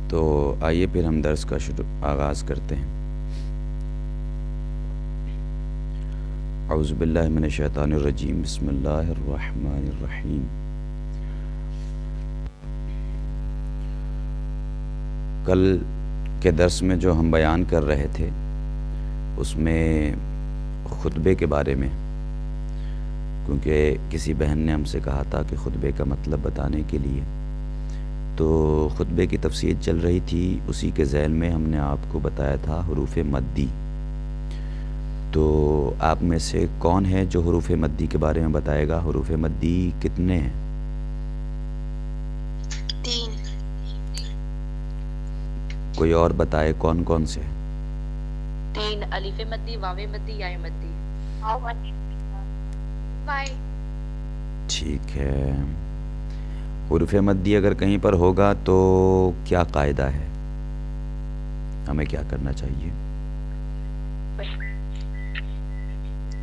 تو آئیے پھر ہم درس کا آغاز کرتے ہیں۔ اعوذ باللہ من الشیطان الرجیم، بسم اللہ الرحمن الرحیم۔ کل کے درس میں جو ہم بیان کر رہے تھے اس میں خطبے کے بارے میں، کیونکہ کسی بہن نے ہم سے کہا تھا کہ خطبے کا مطلب بتانے کے لیے، تو خطبے کی تفصیل چل رہی تھی۔ اسی کے ذیل میں ہم نے آپ کو بتایا تھا حروف مدی۔ تو آپ میں سے کون ہے جو حروف مدی کے بارے میں بتائے گا؟ حروف مدی کتنے ہیں؟ 3۔ کوئی اور بتائے کون کون سے؟ 3 الف مدی، واو مدی، یا مدی۔ ٹھیک ہے۔ حروف مدی اگر کہیں پر ہوگا تو کیا قاعدہ ہے؟ ہمیں کیا کرنا چاہیے؟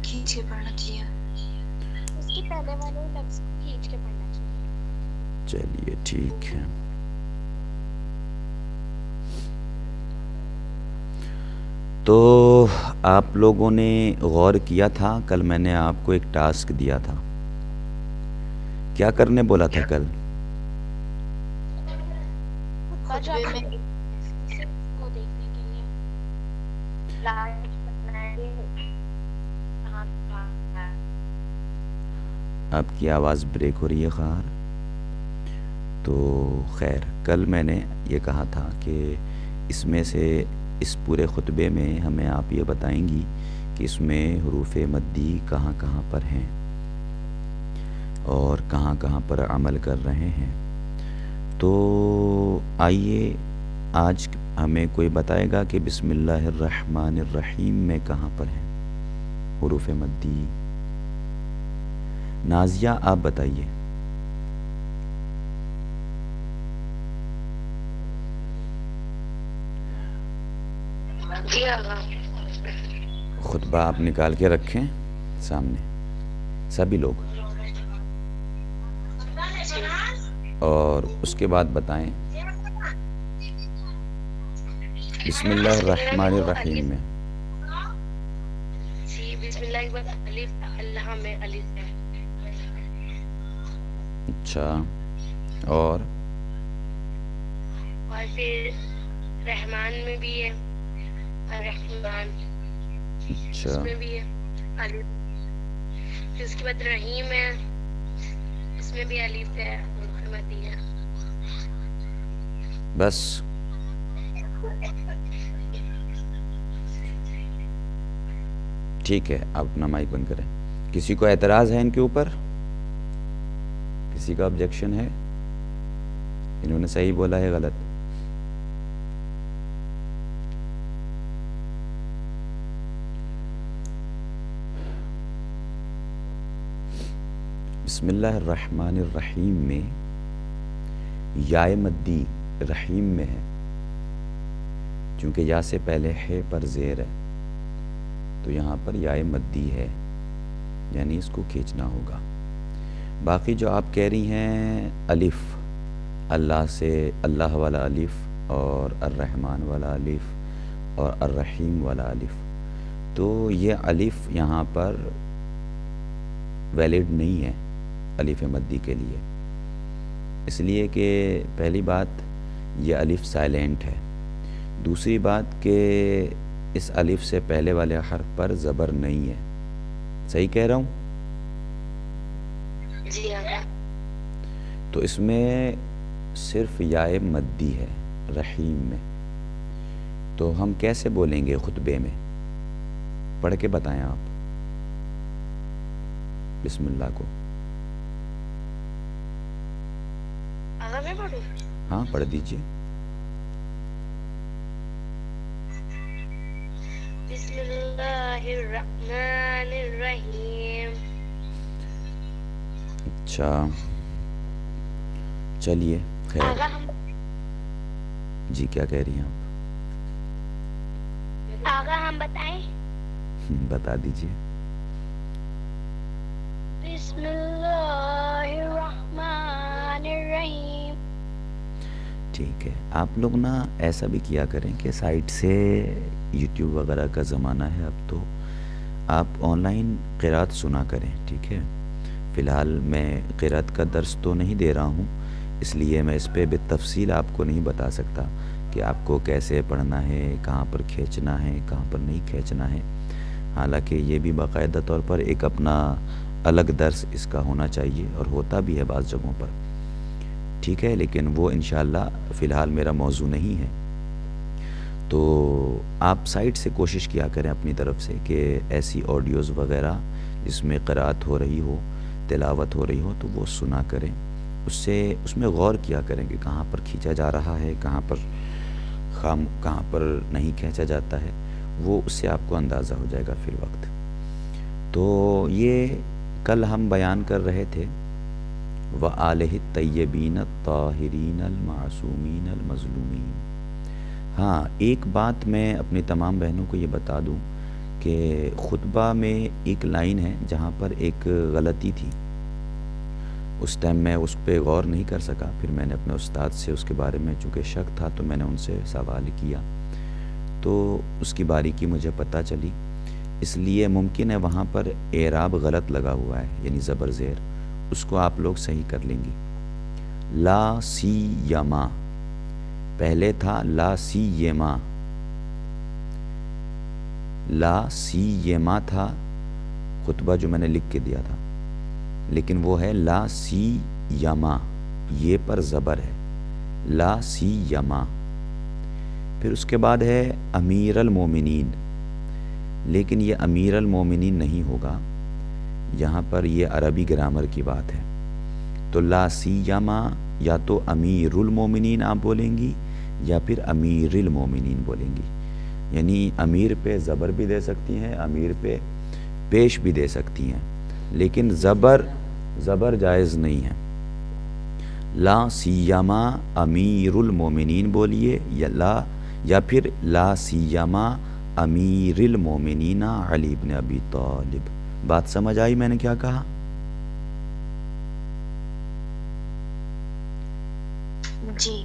کھینچ کے پڑھنا چاہیے، اس کے پہلے والے لفظ کو کھینچ کے پڑھنا چاہیے۔ چلیے ٹھیک ہے۔ تو آپ لوگوں نے غور کیا تھا، کل میں نے آپ کو ایک ٹاسک دیا تھا، کیا کرنے بولا تھا کل؟ خطبے میں کو دیکھنے کے لیے آپ کی آواز بریک ہو رہی ہے خار۔ تو خیر، کل میں نے یہ کہا تھا کہ اس میں سے اس پورے خطبے میں ہمیں آپ یہ بتائیں گی کہ اس میں حروف مدی کہاں کہاں پر ہیں اور کہاں کہاں پر عمل کر رہے ہیں۔ تو آئیے آج ہمیں کوئی بتائے گا کہ بسم اللہ الرحمن الرحیم میں کہاں پر ہیں حروف مدی؟ نازیہ آپ بتائیے۔ جی آقا۔ خطبہ آپ نکال کے رکھیں سامنے سبھی لوگ، اور اس کے بعد بتائیں بسم اللہ الرحمن الرحیم میں۔ جی بسم اللہ کے بعد الف، اللہ میں الف ہے۔ اچھا، اور پھر رحمان میں بھی ہے الرحمن، اچھا اس میں بھی ہے الف۔ پھر اس کے بعد رحیم ہے، اس میں بھی الف ہے، حروف مدی ہے۔ بس ٹھیک ہے، آپ اپنا مائک بند کریں۔ کسی کو اعتراض ہے ان کے اوپر؟ کسی کا آبجیکشن ہے؟ انہوں نے صحیح بولا ہے غلط؟ بسم اللہ الرحمن الرحیم میں یا مدی رحیم میں ہے، چونکہ یا سے پہلے ہے پر زیر ہے تو یہاں پر یا مدی ہے، یعنی اس کو کھینچنا ہوگا۔ باقی جو آپ کہہ رہی ہیں الف، اللہ سے اللہ والا الف اور الرحمن والا الف اور الرحیم والا الف، تو یہ الف یہاں پر ویلڈ نہیں ہے الف مدی کے لیے، اس لیے کہ پہلی بات یہ الف سائلنٹ ہے، دوسری بات کہ اس الف سے پہلے والے حرف پر زبر نہیں ہے۔ صحیح کہہ رہا ہوں؟ جی آقا۔ تو اس میں صرف یا مدی ہے رحیم میں، تو ہم کیسے بولیں گے خطبے میں؟ پڑھ کے بتائیں آپ بسم اللہ کو۔ آقا میں پڑھوں؟ ہاں پڑھ دیجئے۔ بسم اللہ الرحمن الرحیم۔ اچھا چلیے خیر۔ آقا ہم جی کیا کہہ رہی ہیں بتائیں؟ بتا دیجئے۔ بسم اللہ الرحمن الرحیم۔ ٹھیک ہے، آپ لوگ نا ایسا بھی کیا کریں کہ سائٹ سے یوٹیوب وغیرہ کا زمانہ ہے اب، تو آپ آن لائن قرأت سنا کریں، ٹھیک ہے۔ فی الحال میں قرأت کا درس تو نہیں دے رہا ہوں، اس لیے میں اس پہ بالتفصیل آپ کو نہیں بتا سکتا کہ آپ کو کیسے پڑھنا ہے، کہاں پر کھینچنا ہے، کہاں پر نہیں کھینچنا ہے۔ حالانکہ یہ بھی باقاعدہ طور پر ایک اپنا الگ درس اس کا ہونا چاہیے، اور ہوتا بھی ہے بعض جگہوں پر، ٹھیک ہے، لیکن وہ انشاءاللہ فی الحال میرا موضوع نہیں ہے۔ تو آپ سائٹ سے کوشش کیا کریں اپنی طرف سے کہ ایسی آڈیوز وغیرہ جس میں قرأت ہو رہی ہو، تلاوت ہو رہی ہو، تو وہ سنا کریں، اس میں غور کیا کریں کہ کہاں پر کھینچا جا رہا ہے، کہاں پر نہیں کھینچا جاتا ہے، وہ اس سے آپ کو اندازہ ہو جائے گا فی الوقت۔ تو یہ کل ہم بیان کر رہے تھے وَآلِهِ الطَّيِّبِينَ الطَّاهِرِينَ الْمَعْصُومِينَ الْمَظْلُومِينَ۔ ہاں، ایک بات میں اپنی تمام بہنوں کو یہ بتا دوں کہ خطبہ میں ایک لائن ہے جہاں پر ایک غلطی تھی، اس ٹائم میں اس پہ غور نہیں کر سکا، پھر میں نے اپنے استاد سے اس کے بارے میں چونکہ شک تھا تو میں نے ان سے سوال کیا، تو اس کی باریکی مجھے پتہ چلی، اس لیے ممکن ہے وہاں پر اعراب غلط لگا ہوا ہے، یعنی زبر زیر، اس کو آپ لوگ صحیح کر لیں گی۔ لا سیما، پہلے تھا لا سیما، لا سیما تھا خطبہ جو میں نے لکھ کے دیا تھا، لیکن وہ ہے لا سیما، یہ پر زبر ہے، لا سیما۔ پھر اس کے بعد ہے امیر المومنین، لیکن یہ امیر المومنین نہیں ہوگا، یہاں پر یہ عربی گرامر کی بات ہے، تو لا سیما یا تو امیر المومنین آپ بولیں گی یا پھر امیر المومنین بولیں گی، یعنی امیر پہ زبر بھی دے سکتی ہیں، امیر پہ پیش بھی دے سکتی ہیں، لیکن زبر جائز نہیں ہے۔ لا سیما امیر المومنین بولیے، یا پھر لا سیما امیر المومنین علی بن ابی طالب۔ بات سمجھ آئی میں نے کیا کہا؟ جی۔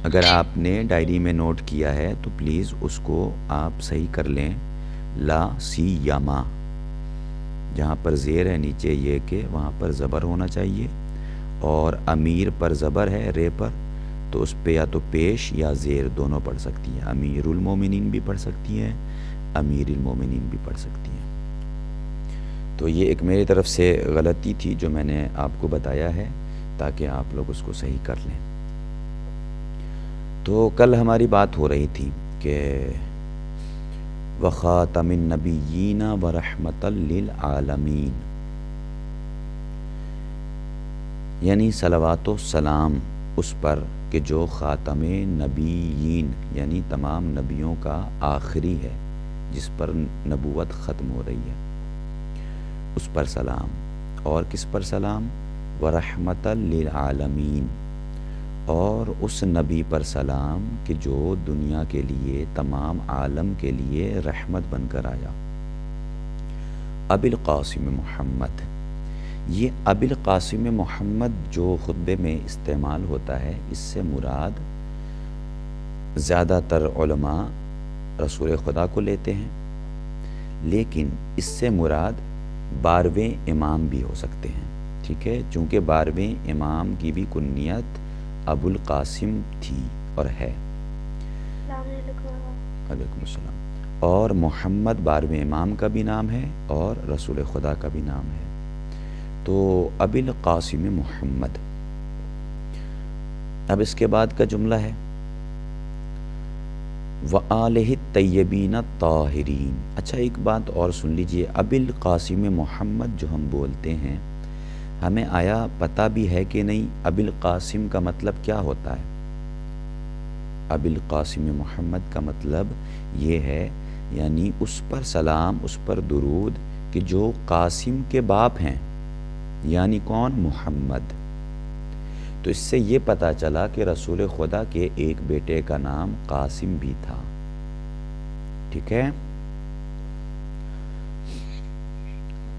اگر آپ نے ڈائری میں نوٹ کیا ہے تو پلیز اس کو آپ صحیح کر لیں، لا سیما، جہاں پر زیر ہے نیچے یہ کہ وہاں پر زبر ہونا چاہیے، اور امیر پر زبر ہے رے پر، تو اس پہ یا تو پیش یا زیر دونوں پڑھ سکتی ہیں، امیر المومنین بھی پڑھ سکتی ہیں، امیر المومنین بھی پڑھ سکتی ہیں۔ تو یہ ایک میری طرف سے غلطی تھی جو میں نے آپ کو بتایا ہے تاکہ آپ لوگ اس کو صحیح کر لیں۔ تو کل ہماری بات ہو رہی تھی کہ وَخَاتَمِ النَّبِيِّينَ وَرَحْمَةً لِّلْعَالَمِينَ، یعنی صلوات و سلام اس پر کہ جو خاتم نبیین، یعنی تمام نبیوں کا آخری ہے، جس پر نبوت ختم ہو رہی ہے، اس پر سلام، اور کس پر سلام؟ وَرَحْمَةً لِّلْعَالَمِينَ، اور اس نبی پر سلام کہ جو دنیا کے لیے، تمام عالم کے لیے رحمت بن کر آیا۔ ابی القاسم محمد، یہ ابی القاسم محمد جو خطبے میں استعمال ہوتا ہے، اس سے مراد زیادہ تر علماء رسول خدا کو لیتے ہیں، لیکن اس سے مراد 12ویں امام بھی ہو سکتے ہیں، ٹھیک ہے، چونکہ 12ویں امام کی بھی کنیت ابو القاسم تھی اور ہے۔ علیکم السلام۔ اور محمد 12ویں امام کا بھی نام ہے اور رسول خدا کا بھی نام ہے، تو ابی القاسم محمد۔ اب اس کے بعد کا جملہ ہے وَآلِهِ الطَّيِّبِينَ الطَّاهِرِينَ۔ اچھا ایک بات اور سن لیجئے، ابی القاسم محمد جو ہم بولتے ہیں، ہمیں آیا پتہ بھی ہے کہ نہیں ابی القاسم کا مطلب کیا ہوتا ہے؟ ابی القاسم محمد کا مطلب یہ ہے، یعنی اس پر سلام، اس پر درود کہ جو قاسم کے باپ ہیں، یعنی کون؟ محمد۔ تو اس سے یہ پتہ چلا کہ رسول خدا کے ایک بیٹے کا نام قاسم بھی تھا، ٹھیک ہے،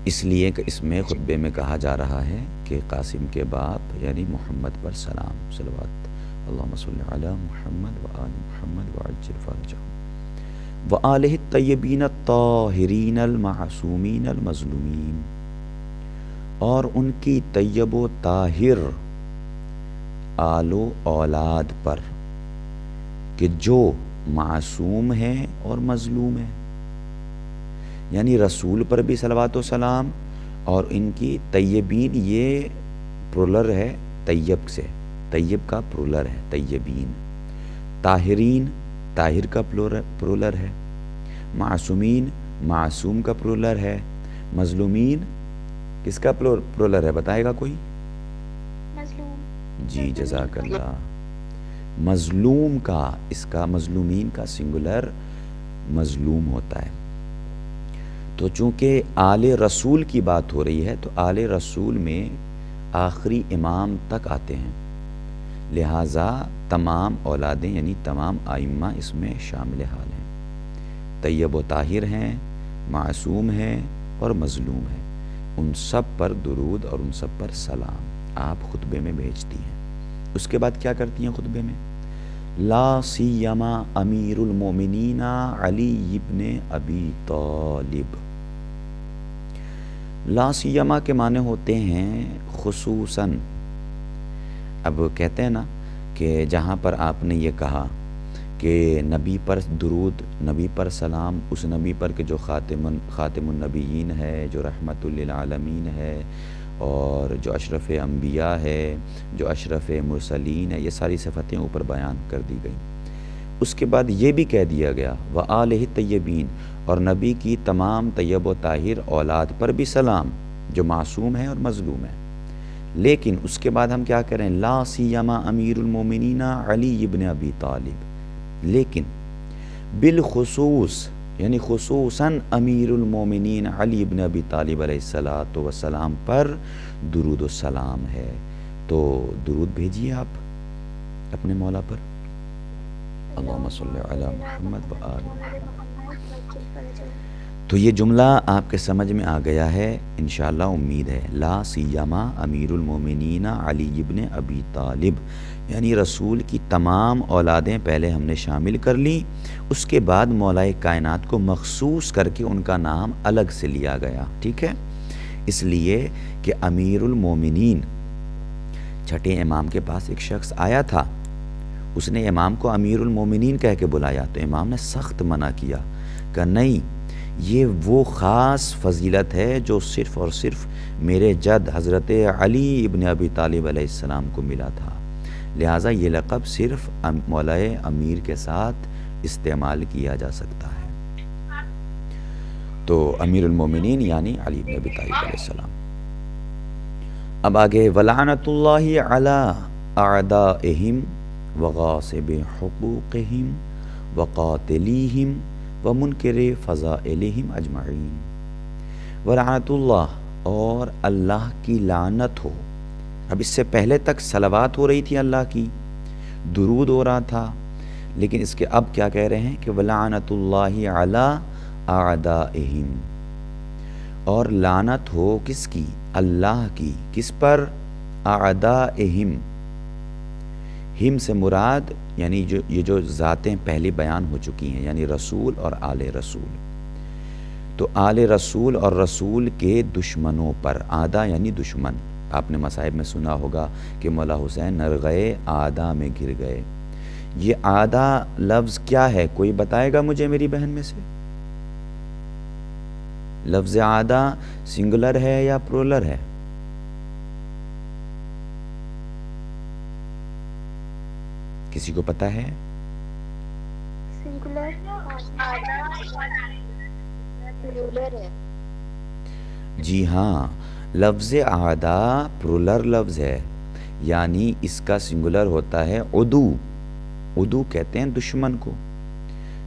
اس لیے کہ اس میں خطبے میں کہا جا رہا ہے کہ قاسم کے باپ یعنی محمد پر سلام، صلوات اللہم صلی علی محمد وآل محمد وعجل فرجہم وآلہ الطیبین الطاہرین المعصومین المظلومین، اور ان کی طیب و طاہر آل و اولاد پر کہ جو معصوم ہیں اور مظلوم ہیں، یعنی رسول پر بھی صلوات و سلام، اور ان کی طیبین، یہ پرولر ہے طیب سے، طیب کا پرولر ہے طیبین، طاہرین طاہر کا پرولر ہے، معصومین معصوم کا پرولر ہے، مظلومین کس کا پرولر ہے بتائے گا کوئی؟ مظلوم۔ جی جزاک اللہ، مظلوم کا، اس کا مظلومین کا سنگولر مظلوم ہوتا ہے۔ تو چونکہ آل رسول کی بات ہو رہی ہے تو آل رسول میں آخری امام تک آتے ہیں، لہٰذا تمام اولادیں یعنی تمام ائمہ اس میں شامل حال ہیں، طیب و طاہر ہیں، معصوم ہیں اور مظلوم ہیں، ان سب پر درود اور ان سب پر سلام آپ خطبے میں بھیجتی ہیں۔ اس کے بعد کیا کرتی ہیں خطبے میں؟ لا سیما امیر المومنین علی ابن ابی طالب۔ لا سیما کے معنی ہوتے ہیں خصوصاً۔ اب کہتے ہیں نا کہ جہاں پر آپ نے یہ کہا کہ نبی پر درود، نبی پر سلام، اس نبی پر کہ جو خاتم النبیین ہے، جو رحمت للعالمین ہے، اور جو اشرف انبیاء ہے، جو اشرف مرسلین ہے، یہ ساری صفتیں اوپر بیان کر دی گئیں۔ اس کے بعد یہ بھی کہہ دیا گیا وآلہ طیبین، اور نبی کی تمام طیب و طاہر اولاد پر بھی سلام جو معصوم ہیں اور مظلوم ہیں۔ لیکن اس کے بعد ہم کیا کریں؟ لا سیما امیر المومنین علی ابن ابی طالب، لیکن بالخصوص یعنی خصوصاً امیر المومنین علی ابن ابی طالب علیہ السلام پر درود و سلام ہے۔ تو درود بھیجیے آپ اپنے مولا پر، اللہم صلی علی محمد وآل محمد۔ تو یہ جملہ آپ کے سمجھ میں آ گیا ہے انشاءاللہ، امید ہے۔ لا سیما امیر المومنین علی ابن ابی طالب، یعنی رسول کی تمام اولادیں پہلے ہم نے شامل کر لیں، اس کے بعد مولا کائنات کو مخصوص کر کے ان کا نام الگ سے لیا گیا، ٹھیک ہے؟ اس لیے کہ امیر المومنین، چھٹے امام کے پاس ایک شخص آیا تھا، اس نے امام کو امیر المومنین کہہ کے بلایا، تو امام نے سخت منع کیا کہ نہیں، یہ وہ خاص فضیلت ہے جو صرف اور صرف میرے جد حضرت علی ابن ابی طالب علیہ السلام کو ملا تھا، لہٰذا یہ لقب صرف مولا امیر کے ساتھ استعمال کیا جا سکتا ہے۔ تو امیر المومنین یعنی علی ابن ابی طالب علیہ السلام۔ اب آگے وَلَعْنَةُ اللَّهِ عَلَىٰ أَعْدَائِهِمْ وَغَاصِبِ حُقُوقِهِمْ وَقَاتِلِيهِمْ وَمُنْكِرِ فَضَائِلِهِمْ أَجْمَعِينَ۔ وَلَعْنَةُ اللَّهِ، اور اللہ کی لعنت ہو۔ اب اس سے پہلے تک صلوات ہو رہی تھی اللہ کی، درود ہو رہا تھا، لیکن اس کے اب کیا کہہ رہے ہیں کہ وَلَعْنَةُ اللَّهِ عَلَىٰ أَعْدَائِهِمْ، اور لعنت ہو کس کی؟ اللہ کی۔ کس پر؟ أَعْدَائِهِمْ، ہم سے مراد یعنی یہ جو ذاتیں پہلے بیان ہو چکی ہیں، یعنی رسول اور آل رسول، تو آل رسول اور رسول کے دشمنوں پر۔ آدھا یعنی دشمن، آپ نے مصائب میں سنا ہوگا کہ مولا حسین نرغے آدھا میں گر گئے۔ یہ آدھا لفظ کیا ہے؟ کوئی بتائے گا مجھے میری بہن میں سے؟ لفظ آدھا سنگولر ہے یا پرولر ہے؟ کسی کو پتا ہے؟ سنگولر ہے۔ جی ہاں، لفظ آدھا پرولر لفظ ہے، یعنی اس کا سنگولر ہوتا ہے عدو۔ عدو کہتے ہیں دشمن کو۔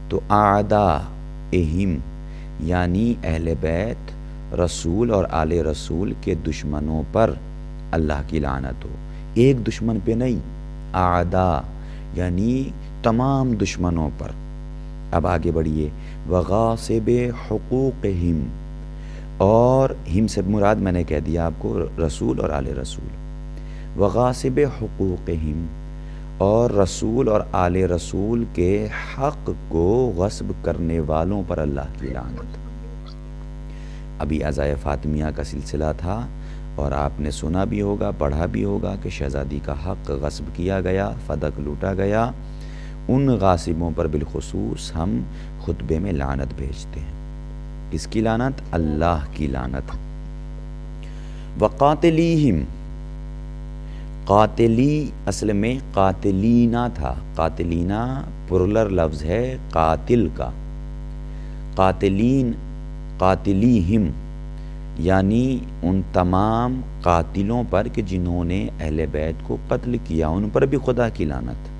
تو اعدائہم یعنی اہل بیت رسول اور آل رسول کے دشمنوں پر اللہ کی لعنت ہو۔ ایک دشمن پہ نہیں، اعداء یعنی تمام دشمنوں پر۔ اب آگے بڑھیے، وغاصب حقوقہم، اور ہم سے مراد میں نے کہہ دیا آپ کو رسول اور آل رسول۔ وغاصب حقوقہم، اور رسول اور آل رسول کے حق کو غصب کرنے والوں پر اللہ کی لعنت۔ ابھی عزائے فاطمیہ کا سلسلہ تھا اور آپ نے سنا بھی ہوگا، پڑھا بھی ہوگا کہ شہزادی کا حق غصب کیا گیا، فدق لوٹا گیا۔ ان غاصبوں پر بالخصوص ہم خطبے میں لعنت بھیجتے ہیں۔ کس کی لعنت؟ اللہ کی لعنت۔ وقاتلیہم، قاتلی اصل میں قاتلینا تھا، قاتلینا پرلر لفظ ہے قاتل کا، قاتلین قاتلیہم یعنی ان تمام قاتلوں پر کہ جنہوں نے اہل بیت کو قتل کیا، ان پر بھی خدا کی لعنت۔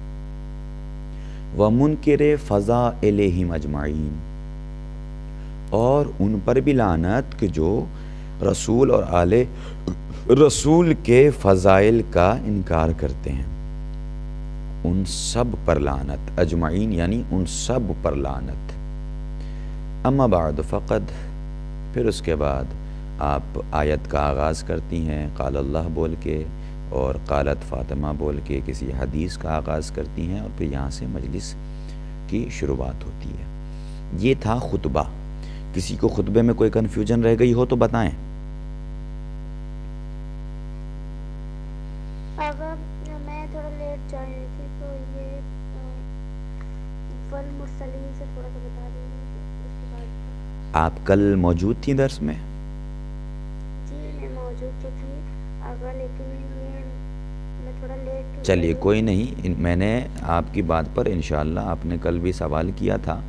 ومنکر فضائلہم اجمعین، اور ان پر بھی لعنت کہ جو رسول اور آل رسول کے فضائل کا انکار کرتے ہیں، ان سب پر لعنت، اجمعین یعنی ان سب پر لعنت۔ اما بعد فقد، پھر اس کے بعد آپ آیت کا آغاز کرتی ہیں قال اللہ بول کے اور قالت فاطمہ بول کے کسی حدیث کا آغاز کرتی ہیں، اور پھر یہاں سے مجلس کی شروعات ہوتی ہے۔ یہ تھا خطبہ۔ کسی کو خطبے میں کوئی کنفیوژن رہ گئی ہو تو بتائیں۔ اگر میں تھوڑا لیٹ جا رہی تھی تو یہ والمرسلین سے تھوڑا سا بتا دیجیے اس کے بعد۔ آپ کل موجود تھیں درس میں؟ جی میں موجود تو تھی اگر، لیکن یہ میں تھوڑا لیٹ۔ چلیے کوئی نہیں، میں نے آپ کی بات پر انشاءاللہ، آپ نے کل بھی سوال کیا تھا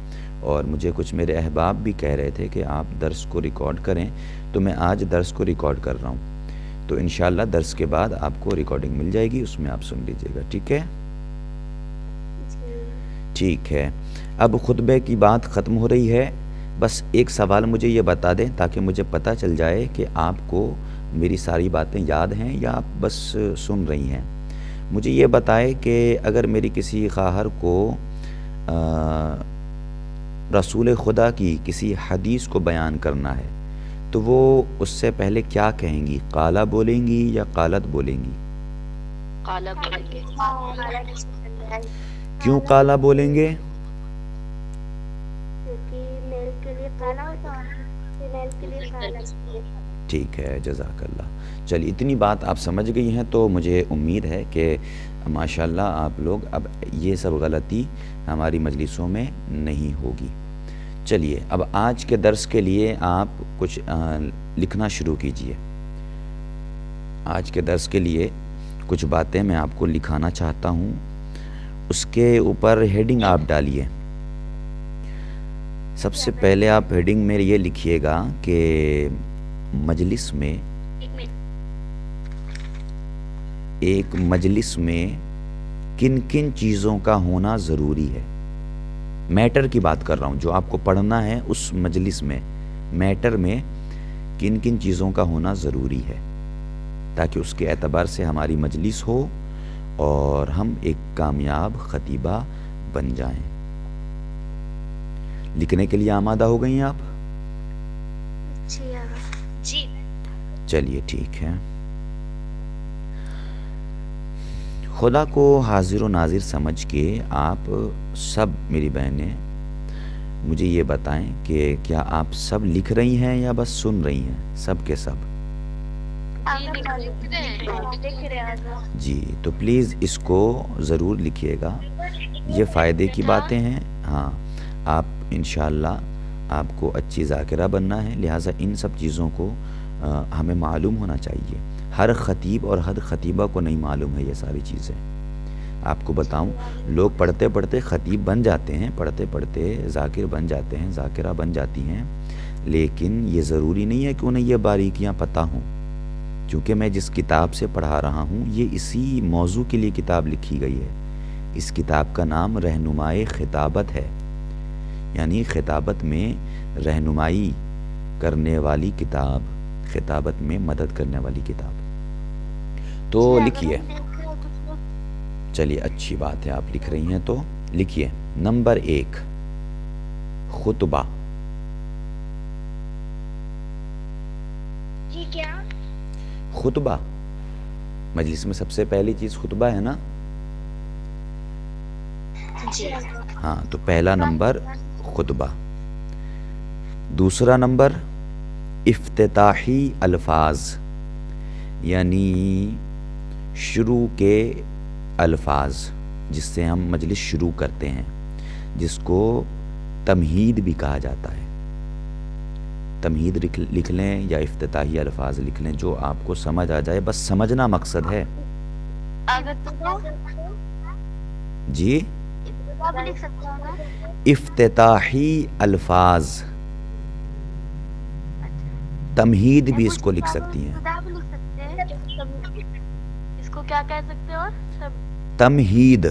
اور مجھے کچھ میرے احباب بھی کہہ رہے تھے کہ آپ درس کو ریکارڈ کریں، تو میں آج درس کو ریکارڈ کر رہا ہوں، تو انشاءاللہ درس کے بعد آپ کو ریکارڈنگ مل جائے گی، اس میں آپ سن لیجئے گا، ٹھیک ہے؟ ٹھیک ہے، اب خطبے کی بات ختم ہو رہی ہے۔ بس ایک سوال مجھے یہ بتا دیں تاکہ مجھے پتہ چل جائے کہ آپ کو میری ساری باتیں یاد ہیں یا آپ بس سن رہی ہیں۔ مجھے یہ بتائے کہ اگر میری کسی خواہر کو رسول خدا کی کسی حدیث کو بیان کرنا ہے تو وہ اس سے پہلے کیا کہیں گی؟ قالا بولیں گی یا قالت بولیں گی؟ قالا بولیں گے۔ کیوں قالا بولیں گے؟ کیونکہ میل کے لیے قالا ہوتا ہے، فیمیل کے لیے قالا ہوتا ہے۔ ٹھیک ہے، جزاک اللہ۔ چلیے اتنی بات آپ سمجھ گئی ہیں تو مجھے امید ہے کہ ماشاءاللہ آپ لوگ اب یہ سب غلطی ہماری مجلسوں میں نہیں ہوگی۔ چلیے اب آج کے درس کے لیے آپ کچھ لکھنا شروع کیجئے۔ آج کے درس کے لیے کچھ باتیں میں آپ کو لکھانا چاہتا ہوں، اس کے اوپر ہیڈنگ آپ ڈالیے۔ سب سے پہلے آپ ہیڈنگ میں یہ لکھیے گا کہ مجلس میں، ایک مجلس میں کن کن چیزوں کا ہونا ضروری ہے۔ میٹر کی بات کر رہا ہوں، جو آپ کو پڑھنا ہے اس مجلس میں، میٹر میں کن کن چیزوں کا ہونا ضروری ہے، تاکہ اس کے اعتبار سے ہماری مجلس ہو اور ہم ایک کامیاب خطیبہ بن جائیں۔ لکھنے کے لیے آمادہ ہو گئی ہیں آپ؟ جی چلیے ٹھیک ہے۔ خدا کو حاضر و ناظر سمجھ کے آپ سب میری بہنیں مجھے یہ بتائیں کہ کیا آپ سب لکھ رہی ہیں یا بس سن رہی ہیں؟ سب کے سب جی، تو پلیز اس کو ضرور لکھیے گا، یہ فائدے کی باتیں ہیں۔ ہاں، آپ انشاءاللہ آپ کو اچھی ذاکرہ بننا ہے، لہٰذا ان سب چیزوں کو ہمیں معلوم ہونا چاہیے۔ ہر خطیب اور ہر خطیبہ کو نہیں معلوم ہے یہ ساری چیزیں۔ آپ کو بتاؤں، لوگ پڑھتے پڑھتے خطیب بن جاتے ہیں، پڑھتے پڑھتے ذاکر بن جاتے ہیں، ذاکرہ بن جاتی ہیں، لیکن یہ ضروری نہیں ہے کہ انہیں یہ باریکیاں پتہ ہوں۔ چونکہ میں جس کتاب سے پڑھا رہا ہوں یہ اسی موضوع کے لیے کتاب لکھی گئی ہے۔ اس کتاب کا نام رہنمائے خطابت ہے، یعنی خطابت میں رہنمائی کرنے والی کتاب، خطابت میں مدد کرنے والی کتاب۔ تو لکھیے، چلیے اچھی بات ہے آپ لکھ رہی ہیں، تو لکھیے نمبر 1 خطبہ۔ جی کیا؟ خطبہ، مجلس میں سب سے پہلی چیز خطبہ ہے نا؟ جی ہاں تو پہلا نمبر خطبہ. دوسرا نمبر افتتاحی الفاظ یعنی شروع کے الفاظ جس سے ہم مجلس شروع کرتے ہیں، جس کو تمہید بھی کہا جاتا ہے. تمہید لکھ لیں یا افتتاحی الفاظ لکھ لیں، جو آپ کو سمجھ آ جائے، بس سمجھنا مقصد ہے. جی لکھ سکتے ہو نا؟ افتتاحی الفاظ، تمہید بھی اس کو لکھ سکتی ہیں. لکھ سکتے ہیں. اس کو کیا کہہ سکتے ہو؟ تمہید.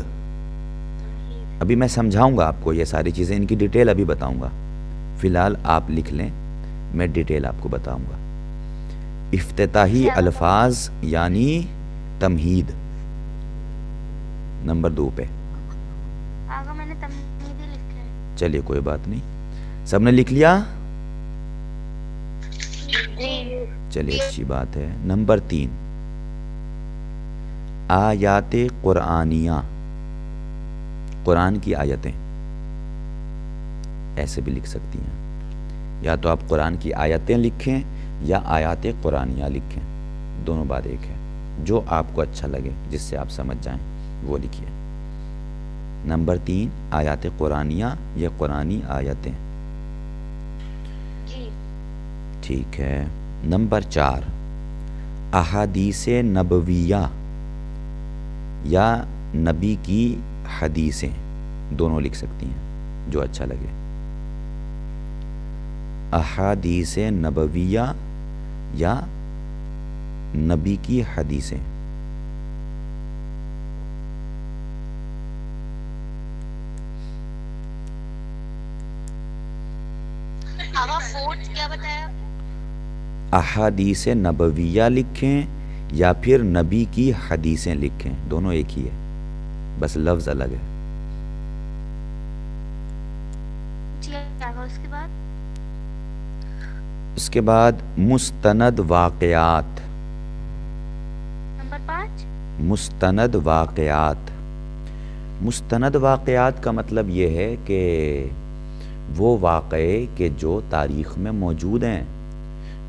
ابھی میں سمجھاؤں گا آپ کو یہ ساری چیزیں، ان کی ڈیٹیل ابھی بتاؤں گا. فی الحال آپ لکھ لیں، میں ڈیٹیل آپ کو بتاؤں گا. افتتاحی الفاظ یعنی تمہید. نمبر 2 پہ آگا میں نے تمہید ہی لکھا ہے. چلیے کوئی بات نہیں، سب نے لکھ لیا؟ چلیے اچھی بات ہے. نمبر 3 آیات قرآنیہ، قرآن کی آیتیں. ایسے بھی لکھ سکتی ہیں، یا تو آپ قرآن کی آیتیں لکھیں یا آیات قرآنیہ لکھیں، دونوں بات ایک ہے. جو آپ کو اچھا لگے، جس سے آپ سمجھ جائیں وہ لکھیے. نمبر 3 آیات قرآنیہ یا قرآنی آیتیں. جی ٹھیک ہے. نمبر 4 احادیث نبویہ یا نبی کی حدیثیں، دونوں لکھ سکتی ہیں، جو اچھا لگے. احادیث نبویہ یا نبی کی حدیثیں. کیا بتایا؟ احادیث نبویہ لکھیں یا پھر نبی کی حدیثیں لکھیں، دونوں ایک ہی ہے، بس لفظ الگ ہے. اس کے بعد مستند واقعات. نمبر 5 مستند واقعات. مستند واقعات کا مطلب یہ ہے کہ وہ واقعے کہ جو تاریخ میں موجود ہیں،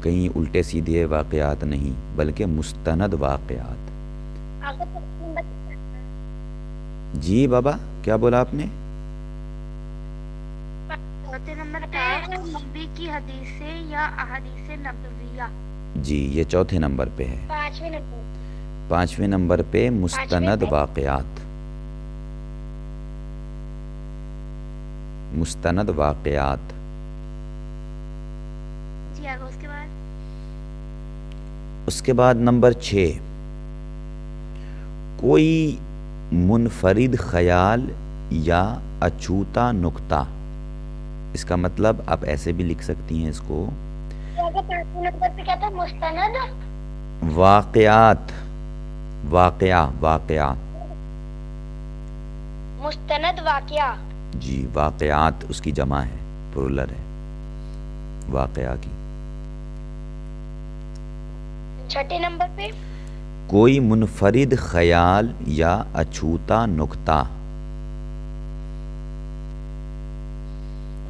کہیں الٹے سیدھے واقعات نہیں، بلکہ مستند واقعات. جی بابا کیا بولا آپ نے؟ چوتھے نمبر پہ نبی کی حدیثیں یا احادیث نبویہ. جی یہ چوتھے نمبر پہ ہے. 5ویں نمبر پہ مستند واقعات. مستند واقعات. جی آگے اس کے بعد نمبر 6 کوئی منفرد خیال یا اچھوتا نکتہ. اس کا مطلب آپ ایسے بھی لکھ سکتی ہیں اس کو، مستند واقعات. واقعہ مستند واقعہ. جی واقعات اس کی جمع ہے، پلورل ہے واقعہ کی. چھٹے نمبر پہ کوئی منفرد خیال یا اچھوتا نکتہ.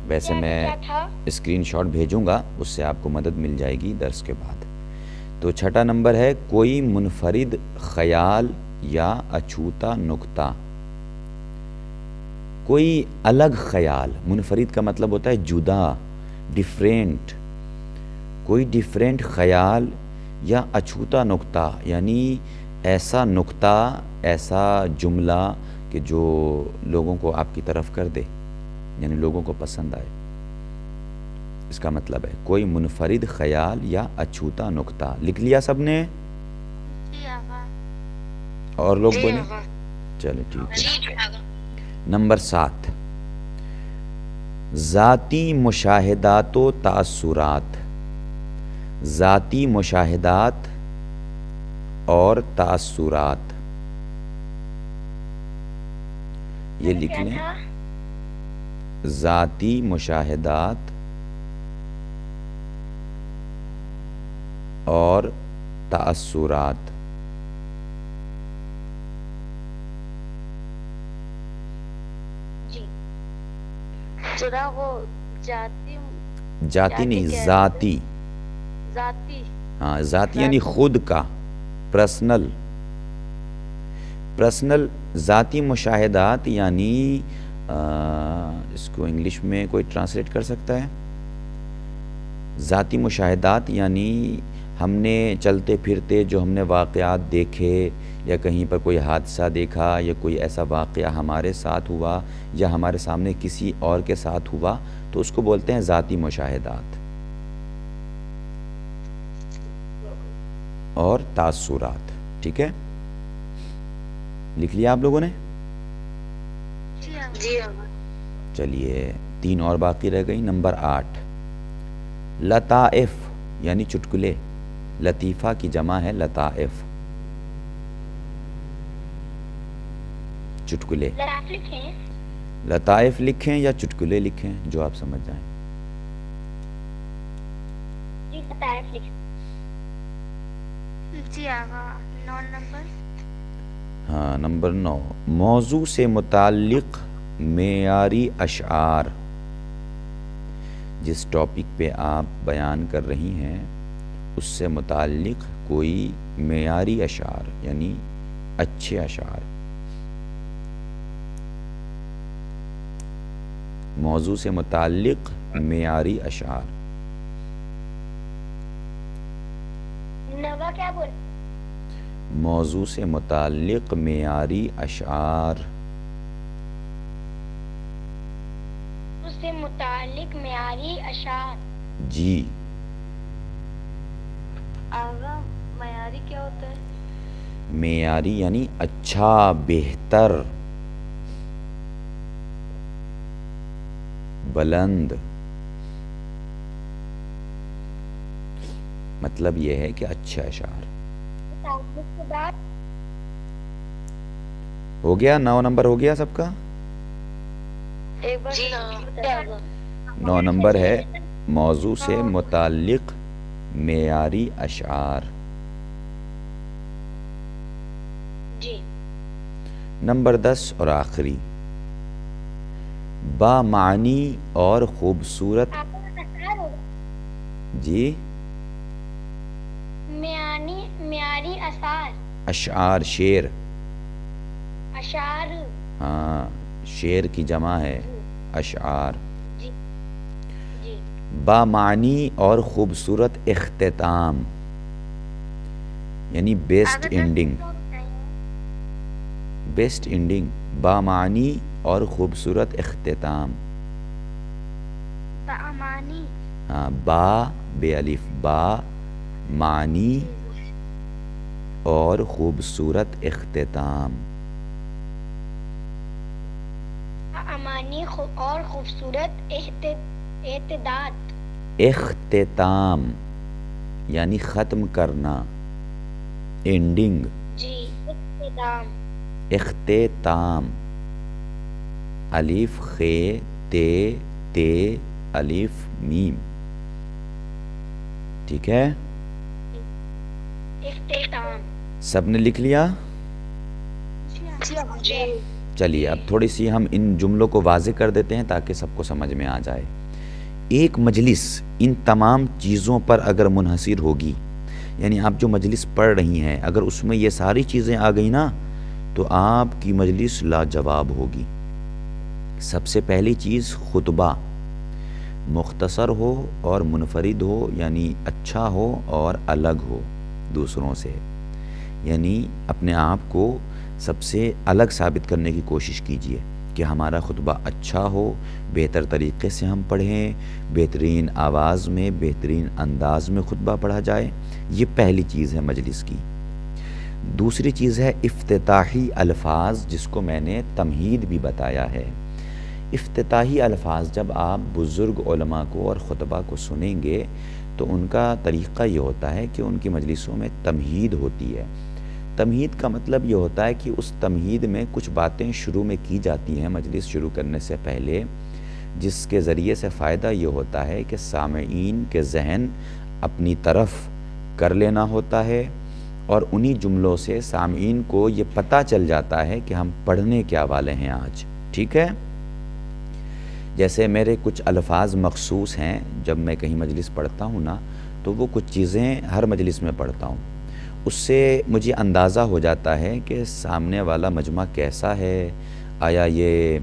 ویسے میں اسکرین شاٹ بھیجوں گا، اس سے آپ کو مدد مل جائے گی درس کے بعد. تو چھٹا نمبر ہے کوئی منفرد خیال یا اچھوتا نکتہ. کوئی الگ خیال، منفرد کا مطلب ہوتا ہے جدا، ڈیفرینٹ. کوئی ڈیفرینٹ خیال یا اچھوتا نکتہ، یعنی ایسا نکتہ، ایسا جملہ کہ جو لوگوں کو آپ کی طرف کر دے، یعنی لوگوں کو پسند آئے. اس کا مطلب ہے کوئی منفرد خیال یا اچھوتا نکتہ. لکھ لیا سب نے؟ اور لوگ بولیں؟ چلے ٹھیک ہے. نمبر 7 ذاتی مشاہدات و تاثرات. ذاتی مشاہدات اور تاثرات یہ لکھ لیں. ذاتی مشاہدات اور تاثرات. ذرا وہ جاتی جاتی نہیں، کہہ رہے ذاتی. ذاتی ہاں ذاتی یعنی خود کا، پرسنل. پرسنل ذاتی مشاہدات یعنی اس کو انگلش میں کوئی ٹرانسلیٹ کر سکتا ہے؟ ذاتی مشاہدات یعنی ہم نے چلتے پھرتے جو ہم نے واقعات دیکھے یا کہیں پر کوئی حادثہ دیکھا یا کوئی ایسا واقعہ ہمارے ساتھ ہوا یا ہمارے سامنے کسی اور کے ساتھ ہوا تو اس کو بولتے ہیں ذاتی مشاہدات اور تاثرات. ٹھیک ہے، لکھ لیا آپ لوگوں نے؟ جی چلیے 3 اور باقی رہ گئی. نمبر 8 لطائف یعنی چٹکلے. لطیفہ کی جمع ہے لطائف. چٹکلے. لطائف لکھیں یا چٹکلے لکھیں جو آپ سمجھ جائیں. جی آغا 9 نمبر. ہاں نمبر 9 موضوع سے متعلق معیاری اشعار. جس ٹاپک پہ آپ بیان کر رہی ہیں اس سے متعلق کوئی معیاری اشعار یعنی اچھے اشعار. موضوع سے متعلق معیاری اشعار. نوا کیا بول؟ موضوع سے متعلق معیاری اشعار. اس سے متعلق معیاری اشعار. جی آغا معیاری کیا ہوتا ہے؟ معیاری یعنی اچھا، بہتر، بلند. مطلب یہ ہے کہ اچھے اشعار. ہو گیا 9 نمبر ہو گیا سب کا؟ جی ہاں 9 نمبر ہے موضوع سے متعلق معیاری اشعار. جی نمبر 10 اور آخری بامعنی اور خوبصورت. جی معیاری اشعار. اشعار شعر. اشعار. ہاں شعر کی جمع ہے اشعار. جی جی بامعنی اور خوبصورت اختتام یعنی بیسٹ اینڈنگ. بیسٹ اینڈنگ بامعنی اور خوبصورت اختتام. بامانی. ہاں با بے الف با معنی اور خوبصورت اختتام. امانی اور خوبصورت اعتداد. اختتام یعنی ختم کرنا، اینڈنگ. جی اختتام. اختتام الف خ تے تے الف میم. ٹھیک ہے، اختتام. سب نے لکھ لیا؟ جی چلیے اب تھوڑی سی ہم ان جملوں کو واضح کر دیتے ہیں تاکہ سب کو سمجھ میں آ جائے. ایک مجلس ان تمام چیزوں پر اگر منحصر ہوگی، یعنی آپ جو مجلس پڑھ رہی ہیں اگر اس میں یہ ساری چیزیں آ گئی نا تو آپ کی مجلس لاجواب ہوگی. سب سے پہلی چیز خطبہ مختصر ہو اور منفرد ہو یعنی اچھا ہو اور الگ ہو دوسروں سے، یعنی اپنے آپ کو سب سے الگ ثابت کرنے کی کوشش کیجئے کہ ہمارا خطبہ اچھا ہو، بہتر طریقے سے ہم پڑھیں، بہترین آواز میں بہترین انداز میں خطبہ پڑھا جائے. یہ پہلی چیز ہے مجلس کی. دوسری چیز ہے افتتاحی الفاظ، جس کو میں نے تمہید بھی بتایا ہے. افتتاحی الفاظ جب آپ بزرگ علماء کو اور خطبہ کو سنیں گے تو ان کا طریقہ یہ ہوتا ہے کہ ان کی مجلسوں میں تمہید ہوتی ہے. تمہید کا مطلب یہ ہوتا ہے کہ اس تمہید میں کچھ باتیں شروع میں کی جاتی ہیں مجلس شروع کرنے سے پہلے، جس کے ذریعے سے فائدہ یہ ہوتا ہے کہ سامعین کے ذہن اپنی طرف کر لینا ہوتا ہے اور انہی جملوں سے سامعین کو یہ پتہ چل جاتا ہے کہ ہم پڑھنے کیا والے ہیں آج. ٹھیک ہے، جیسے میرے کچھ الفاظ مخصوص ہیں، جب میں کہیں مجلس پڑھتا ہوں نا تو وہ کچھ چیزیں ہر مجلس میں پڑھتا ہوں، اس سے مجھے اندازہ ہو جاتا ہے کہ سامنے والا مجمع کیسا ہے، آیا یہ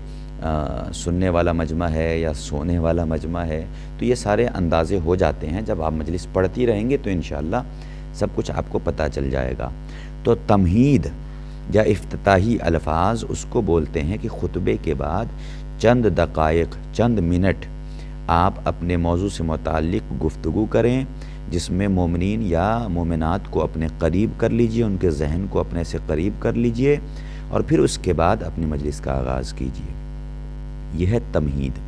سننے والا مجمع ہے یا سونے والا مجمع ہے. تو یہ سارے اندازے ہو جاتے ہیں. جب آپ مجلس پڑھتی رہیں گے تو انشاءاللہ سب کچھ آپ کو پتہ چل جائے گا. تو تمہید یا افتتاحی الفاظ اس کو بولتے ہیں کہ خطبے کے بعد چند دقائق، چند منٹ آپ اپنے موضوع سے متعلق گفتگو کریں، جس میں مومنین یا مومنات کو اپنے قریب کر لیجئے، ان کے ذہن کو اپنے سے قریب کر لیجئے، اور پھر اس کے بعد اپنی مجلس کا آغاز کیجئے. یہ ہے تمہید.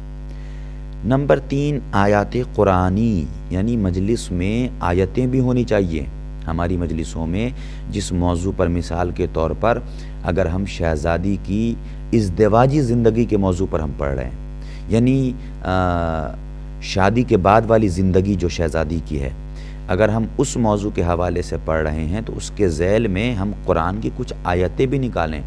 نمبر 3 آیات قرآنی، یعنی مجلس میں آیتیں بھی ہونی چاہیے. ہماری مجلسوں میں جس موضوع پر مثال کے طور پر اگر ہم شہزادی کی ازدواجی زندگی کے موضوع پر ہم پڑھ رہے ہیں، یعنی شادی کے بعد والی زندگی جو شہزادی کی ہے، اگر ہم اس موضوع کے حوالے سے پڑھ رہے ہیں تو اس کے ذیل میں ہم قرآن کی کچھ آیتیں بھی نکالیں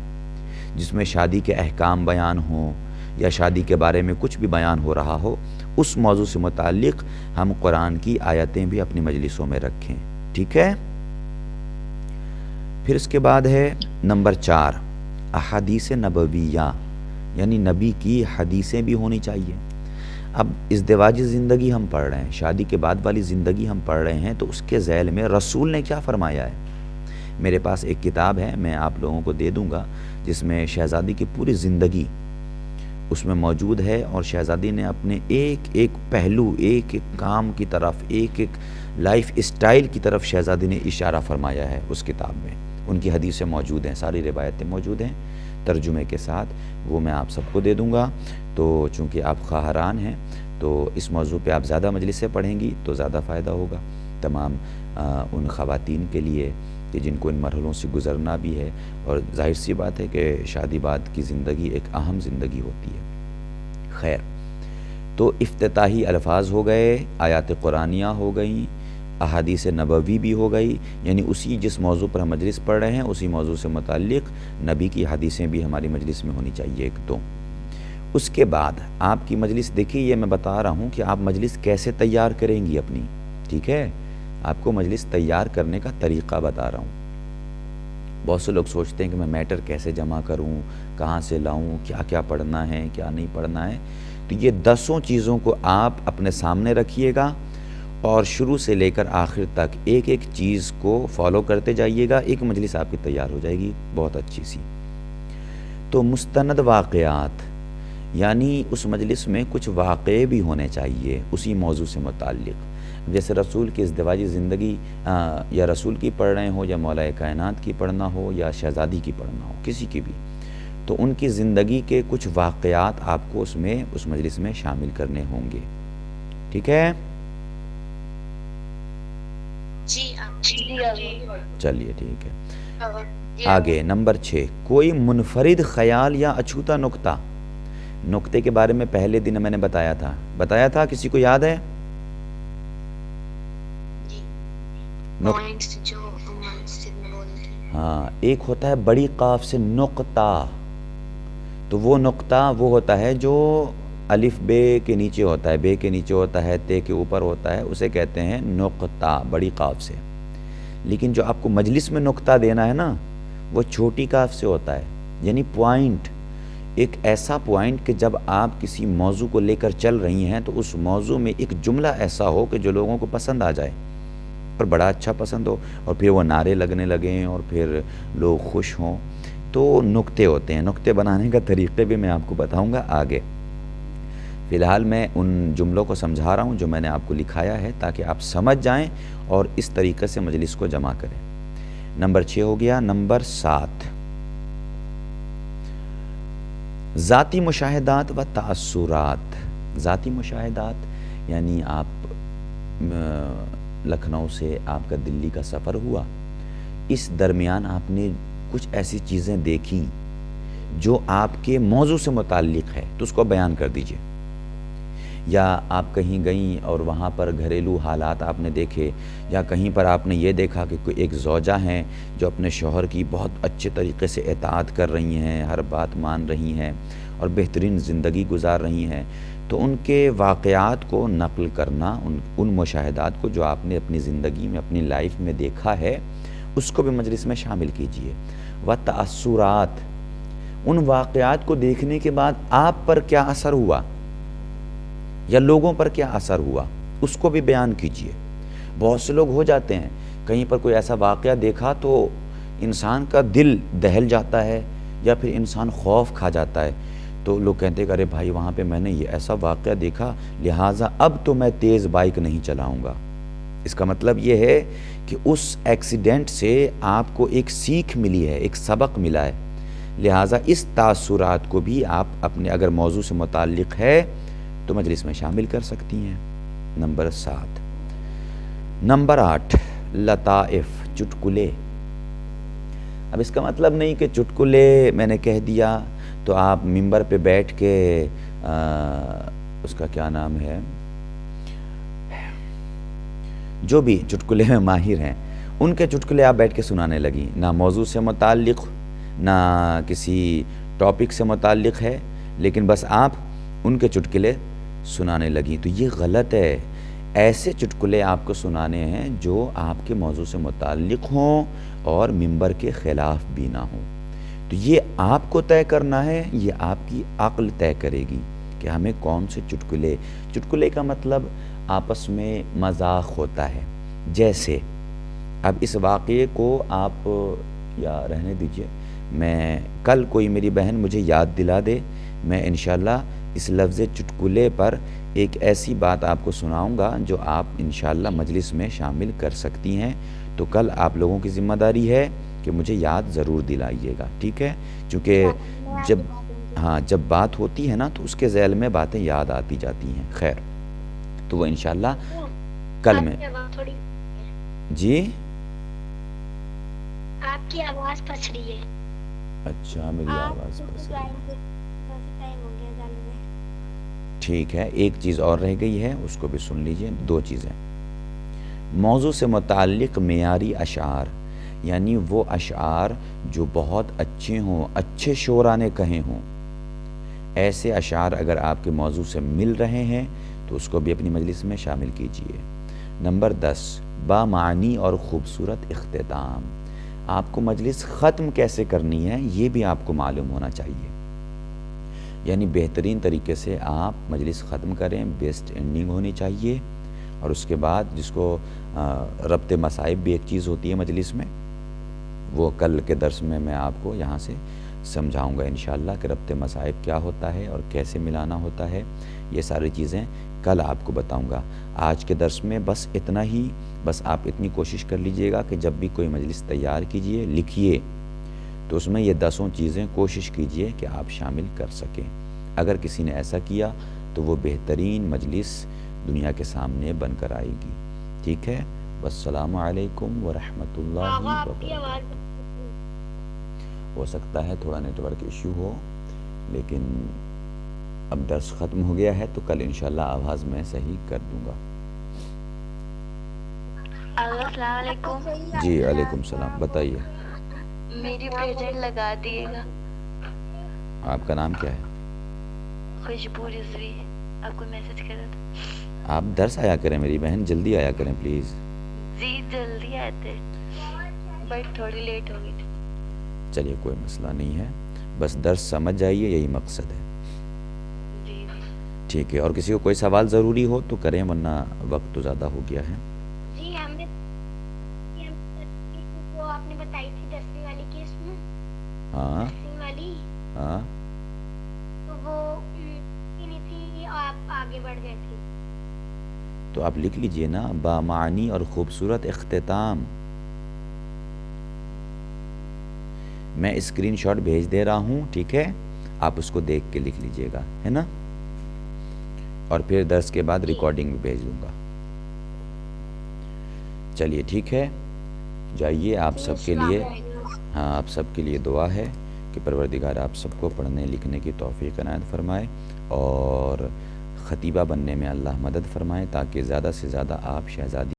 جس میں شادی کے احکام بیان ہوں یا شادی کے بارے میں کچھ بھی بیان ہو رہا ہو. اس موضوع سے متعلق ہم قرآن کی آیتیں بھی اپنی مجلسوں میں رکھیں. ٹھیک ہے. پھر اس کے بعد ہے نمبر 4 احادیث نبویہ، یعنی نبی کی حدیثیں بھی ہونی چاہیے. اب ازدواجی زندگی ہم پڑھ رہے ہیں، شادی کے بعد والی زندگی ہم پڑھ رہے ہیں، تو اس کے ذیل میں رسول نے کیا فرمایا ہے. میرے پاس ایک کتاب ہے، میں آپ لوگوں کو دے دوں گا، جس میں شہزادی کی پوری زندگی اس میں موجود ہے، اور شہزادی نے اپنے ایک ایک پہلو، ایک ایک کام کی طرف، ایک ایک لائف اسٹائل کی طرف شہزادی نے اشارہ فرمایا ہے اس کتاب میں. ان کی حدیثیں موجود ہیں، ساری روایتیں موجود ہیں ترجمے کے ساتھ، وہ میں آپ سب کو دے دوں گا. تو چونکہ آپ خواہران ہیں تو اس موضوع پہ آپ زیادہ مجلسیں پڑھیں گی تو زیادہ فائدہ ہوگا تمام ان خواتین کے لیے کہ جن کو ان مرحلوں سے گزرنا بھی ہے. اور ظاہر سی بات ہے کہ شادی بعد کی زندگی ایک اہم زندگی ہوتی ہے. خیر، تو افتتاحی الفاظ ہو گئے، آیات قرآنیہ ہو گئیں، احادیث نبوی بھی ہو گئی، یعنی اسی جس موضوع پر ہم مجلس پڑھ رہے ہیں اسی موضوع سے متعلق نبی کی حدیثیں بھی ہماری مجلس میں ہونی چاہیے. ایک دو اس کے بعد آپ کی مجلس، دیکھیے یہ میں بتا رہا ہوں کہ آپ مجلس کیسے تیار کریں گی اپنی. ٹھیک ہے، آپ کو مجلس تیار کرنے کا طریقہ بتا رہا ہوں. بہت سے لوگ سوچتے ہیں کہ میں میٹر کیسے جمع کروں، کہاں سے لاؤں، کیا کیا پڑھنا ہے، کیا نہیں پڑھنا ہے. تو یہ 10 چیزوں کو آپ اپنے سامنے رکھیے گا اور شروع سے لے کر آخر تک ایک ایک چیز کو فالو کرتے جائیے گا. ایک مجلس آپ کی تیار ہو جائے گی بہت اچھی سی. تو مستند واقعات، یعنی اس مجلس میں کچھ واقعے بھی ہونے چاہیے اسی موضوع سے متعلق. جیسے رسول کی ازدواجی زندگی یا رسول کی پڑھ رہے ہو یا مولا کائنات کی پڑھنا ہو یا شہزادی کی پڑھنا ہو، کسی کی بھی، تو ان کی زندگی کے کچھ واقعات آپ کو اس مجلس میں شامل کرنے ہوں گے. ٹھیک ہے، چلیے ٹھیک ہے. آگے نمبر 6 کوئی منفرد خیال یا اچھوتا نقطہ. نقطے کے بارے میں پہلے دن میں نے بتایا تھا، کسی کو یاد ہے؟ ہاں، ایک ہوتا ہے بڑی قاف سے نقطہ. تو وہ نقطہ وہ ہوتا ہے جو الف بے کے نیچے ہوتا ہے، بے کے نیچے ہوتا ہے، تے کے اوپر ہوتا ہے، اسے کہتے ہیں نقطہ بڑی قاف سے. لیکن جو آپ کو مجلس میں نقطہ دینا ہے نا، وہ چھوٹی قاف سے ہوتا ہے، یعنی پوائنٹ. ایک ایسا پوائنٹ کہ جب آپ کسی موضوع کو لے کر چل رہی ہیں تو اس موضوع میں ایک جملہ ایسا ہو کہ جو لوگوں کو پسند آ جائے اور بڑا اچھا پسند ہو، اور پھر وہ نعرے لگنے لگیں اور پھر لوگ خوش ہوں. تو نقطے ہوتے ہیں. نقطے بنانے کا طریقے بھی میں آپ کو بتاؤں گا آگے. فی الحال میں ان جملوں کو سمجھا رہا ہوں جو میں نے آپ کو لکھایا ہے تاکہ آپ سمجھ جائیں اور اس طریقے سے مجلس کو جمع کریں. نمبر 6 ہو گیا. نمبر 7 ذاتی مشاہدات و تأثرات. ذاتی مشاہدات یعنی آپ لکھنؤ سے آپ کا دلی کا سفر ہوا، اس درمیان آپ نے کچھ ایسی چیزیں دیکھیں جو آپ کے موضوع سے متعلق ہے تو اس کو بیان کر دیجئے. یا آپ کہیں گئیں اور وہاں پر گھریلو حالات آپ نے دیکھے، یا کہیں پر آپ نے یہ دیکھا کہ کوئی ایک زوجہ ہیں جو اپنے شوہر کی بہت اچھے طریقے سے اطاعت کر رہی ہیں، ہر بات مان رہی ہیں اور بہترین زندگی گزار رہی ہیں، تو ان کے واقعات کو نقل کرنا، ان مشاہدات کو جو آپ نے اپنی زندگی میں اپنی لائف میں دیکھا ہے، اس کو بھی مجلس میں شامل کیجئے۔ وتأثرات، ان واقعات کو دیکھنے کے بعد آپ پر کیا اثر ہوا یا لوگوں پر کیا اثر ہوا، اس کو بھی بیان کیجئے۔ بہت سے لوگ ہو جاتے ہیں، کہیں پر کوئی ایسا واقعہ دیکھا تو انسان کا دل دہل جاتا ہے یا پھر انسان خوف کھا جاتا ہے، تو لوگ کہتے ہیں کہ ارے بھائی وہاں پہ میں نے یہ ایسا واقعہ دیکھا، لہٰذا اب تو میں تیز بائک نہیں چلاؤں گا۔ اس کا مطلب یہ ہے کہ اس ایکسیڈنٹ سے آپ کو ایک سیکھ ملی ہے، ایک سبق ملا ہے، لہٰذا اس تاثرات کو بھی آپ اپنے اگر موضوع سے متعلق ہے تو مجلس میں شامل کر سکتی ہیں۔ نمبر 7۔ نمبر 8، لطائف، چٹکلے۔ اب اس کا مطلب نہیں کہ چٹکلے میں نے کہہ دیا تو آپ ممبر پہ بیٹھ کے اس کا کیا نام ہے، جو بھی چٹکلے میں ماہر ہیں ان کے چٹکلے آپ بیٹھ کے سنانے لگیں، نہ موضوع سے متعلق نہ کسی ٹاپک سے متعلق ہے، لیکن بس آپ ان کے چٹکلے سنانے لگیں، تو یہ غلط ہے۔ ایسے چٹکلے آپ کو سنانے ہیں جو آپ کے موضوع سے متعلق ہوں اور ممبر کے خلاف بھی نہ ہوں۔ تو یہ آپ کو طے کرنا ہے، یہ آپ کی عقل طے کرے گی کہ ہمیں کون سے چٹکلے کا مطلب آپس میں مذاق ہوتا ہے۔ جیسے اب اس واقعے کو آپ یا رہنے دیجئے، میں کل کوئی میری بہن مجھے یاد دلا دے، میں انشاءاللہ اس لفظ چٹکلے پر ایک ایسی بات آپ کو سناؤں گا جو آپ انشاءاللہ مجلس میں شامل کر سکتی ہیں۔ تو کل آپ لوگوں کی ذمہ داری ہے کہ مجھے یاد ضرور دلائیے گا، ٹھیک ہے؟ چونکہ جب بات ہوتی ہے نا تو اس کے ذیل میں باتیں یاد آتی جاتی ہیں۔ خیر، تو وہ انشاءاللہ کل میں۔ جی آپ کی آواز پھنس رہی ہے۔ اچھا، میری آواز پھنس رہی ہے، ٹھیک ہے۔ ایک چیز اور رہ گئی ہے، اس کو بھی سن لیجئے۔ 2 چیزیں، موضوع سے متعلق معیاری اشعار، یعنی وہ اشعار جو بہت اچھے ہوں، اچھے شعراء نے کہے ہوں، ایسے اشعار اگر آپ کے موضوع سے مل رہے ہیں تو اس کو بھی اپنی مجلس میں شامل کیجئے۔ نمبر 10، بامعنی اور خوبصورت اختتام۔ آپ کو مجلس ختم کیسے کرنی ہے یہ بھی آپ کو معلوم ہونا چاہیے، یعنی بہترین طریقے سے آپ مجلس ختم کریں، بیسٹ اینڈنگ ہونی چاہیے۔ اور اس کے بعد جس کو ربط مصائب بھی ایک چیز ہوتی ہے مجلس میں، وہ کل کے درس میں آپ کو یہاں سے سمجھاؤں گا انشاءاللہ کہ ربط مصائب کیا ہوتا ہے اور کیسے ملانا ہوتا ہے، یہ ساری چیزیں کل آپ کو بتاؤں گا۔ آج کے درس میں بس اتنا ہی، بس آپ اتنی کوشش کر لیجئے گا کہ جب بھی کوئی مجلس تیار کیجئے، لکھیے، تو اس میں یہ 10 چیزیں کوشش کیجئے کہ آپ شامل کر سکیں۔ اگر کسی نے ایسا کیا تو وہ بہترین مجلس دنیا کے سامنے بن کر آئے گی، ٹھیک ہے؟ والسلام علیکم ورحمۃ اللہ وبرکاتہ۔ ہو سکتا ہے تھوڑا نیٹ ورک ایشو ہو، لیکن اب درس ختم ہو گیا ہے تو کل انشاءاللہ آواز میں صحیح کر دوں گا۔ السلام علیکم۔ جی علیکم السلام، بتائیے۔ میری پریزنٹ لگا دیے گا۔ آپ کا نام کیا ہے؟ خوشبو رضوی، آپ کو میسج کرا تھا۔ آپ درس آیا کریں میری بہن، جلدی آیا کریں پلیز۔ جی جلدی آتے، بٹ تھوڑی لیٹ ہو گئی تھی۔ چلیے کوئی مسئلہ نہیں ہے، بس درس سمجھ جائیے، یہی مقصد ہے، جی ٹھیک ہے؟ اور کسی کو کوئی سوال ضروری ہو تو کریں، ورنہ وقت تو زیادہ ہو گیا ہے۔ جی ہمیں وہ آپ نے بتائی تھی 10ویں والی کیس میں، ہاں 10ویں والی، ہاں، تو وہ نہیں تھی، آپ آگے بڑھ گئے تھے۔ تو آپ لکھ لیجئے نا، بامعنی اور خوبصورت اختتام۔ میں اسکرین شاٹ بھیج دے رہا ہوں، ٹھیک ہے؟ آپ اس کو دیکھ کے لکھ لیجئے گا، ہے نا؟ اور پھر درس کے بعد ریکارڈنگ بھی بھیج دوں گا۔ چلیے ٹھیک ہے، جائیے۔ آپ سب کے لیے، ہاں آپ سب کے لیے دعا ہے کہ پروردگار آپ سب کو پڑھنے لکھنے کی توفیق عنایت فرمائے اور خطیبہ بننے میں اللہ مدد فرمائے تاکہ زیادہ سے زیادہ آپ شہزادی